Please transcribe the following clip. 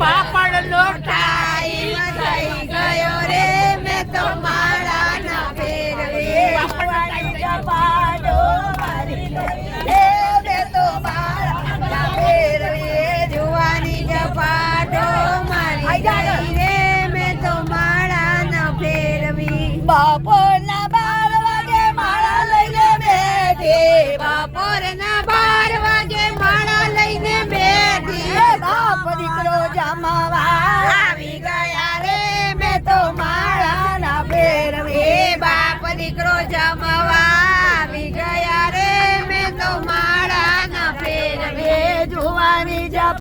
પાપડનો time થઈ ગયો રે મેં તો માળા ના ફેરવી પાડો મારી રે મેં તો માળા ના ફેરવી જુવાની જપાડો મારી રે મેં તો માળા ના ફેરવી બાપો